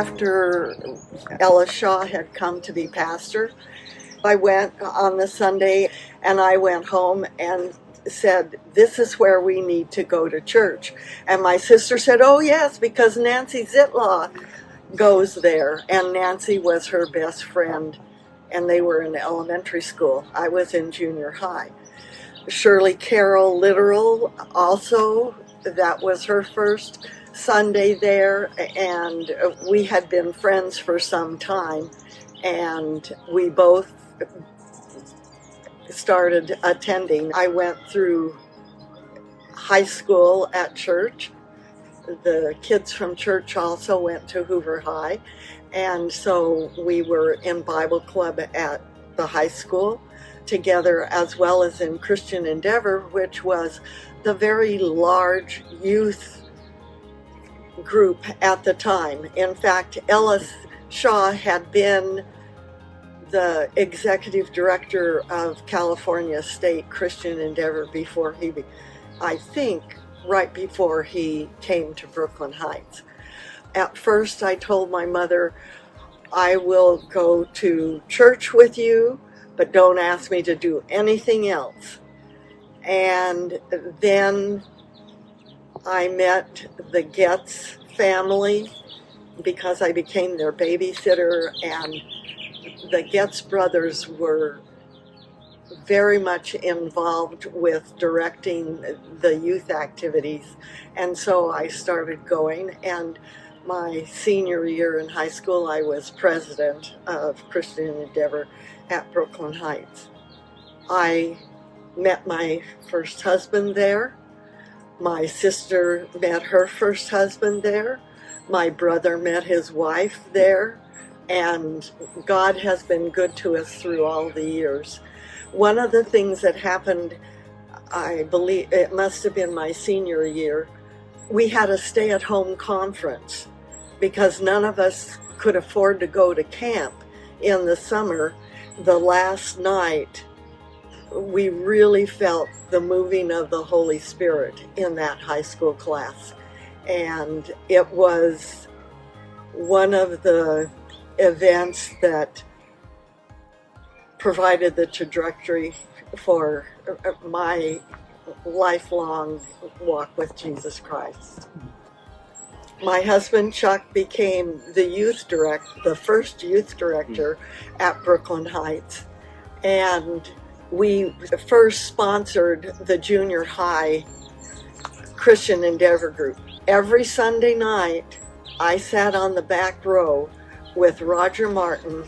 after Ella Shaw had come to be pastor, I went on the Sunday and I went home and said, this is where we need to go to church. And my sister said, oh yes, because Nancy Zitlaw goes there. And Nancy was her best friend, and they were in elementary school. I was in junior high. Shirley Carroll Literal also, that was her first Sunday there, and we had been friends for some time, and we both started attending. I went through high school at church. The kids from church also went to Hoover High, and so we were in Bible club at the high school together, as well as in Christian Endeavor, which was the very large youth group at the time. In fact, Ella Shaw had been the executive director of California State Christian Endeavor before I think right before he came to Brooklyn Heights. At first I told my mother, I will go to church with you, but don't ask me to do anything else. And then I met the Getz family because I became their babysitter, and the Getz brothers were very much involved with directing the youth activities, and so I started going. And my senior year in high school, I was president of Christian Endeavor at Brooklyn Heights. I met my first husband there. My sister met her first husband there. My brother met his wife there. And God has been good to us through all the years. One of the things that happened, I believe it must have been my senior year, we had a stay-at-home conference because none of us could afford to go to camp in the summer. The last night, we really felt the moving of the Holy Spirit in that high school class. And it was one of the events that provided the trajectory for my lifelong walk with Jesus Christ. My husband Chuck became the first youth director at Brooklyn Heights, and we first sponsored the junior high Christian Endeavor group. Every Sunday night, I sat on the back row with Roger Martin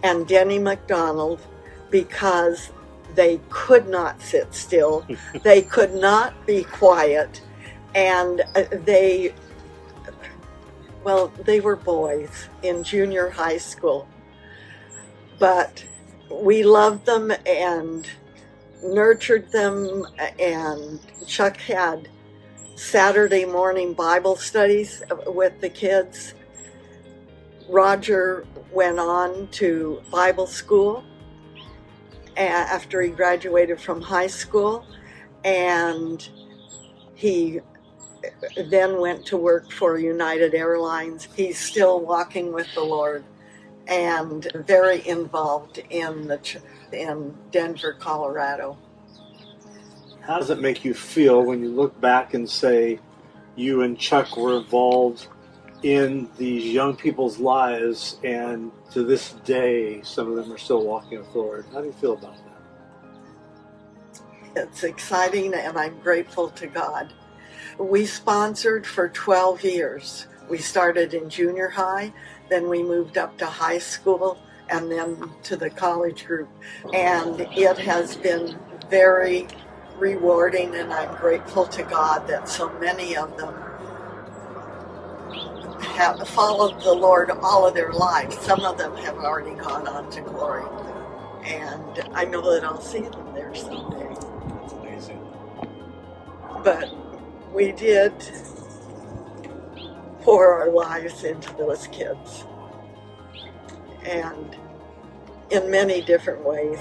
and Denny McDonald because they could not sit still, they could not be quiet, and they were boys in junior high school. But we loved them and nurtured them, and Chuck had Saturday morning Bible studies with the kids. Roger went on to Bible school after he graduated from high school, and he then went to work for United Airlines. He's still walking with the Lord and very involved in Denver, Colorado. How does it make you feel when you look back and say you and Chuck were involved in these young people's lives, and to this day, some of them are still walking with the Lord? How do you feel about that? It's exciting, and I'm grateful to God. We sponsored for 12 years. We started in junior high, then we moved up to high school, and then to the college group. And it has been very rewarding, and I'm grateful to God that so many of them have followed the Lord all of their lives. Some of them have already gone on to glory, and I know that I'll see them there someday. That's amazing. But we did pour our lives into those kids, and in many different ways.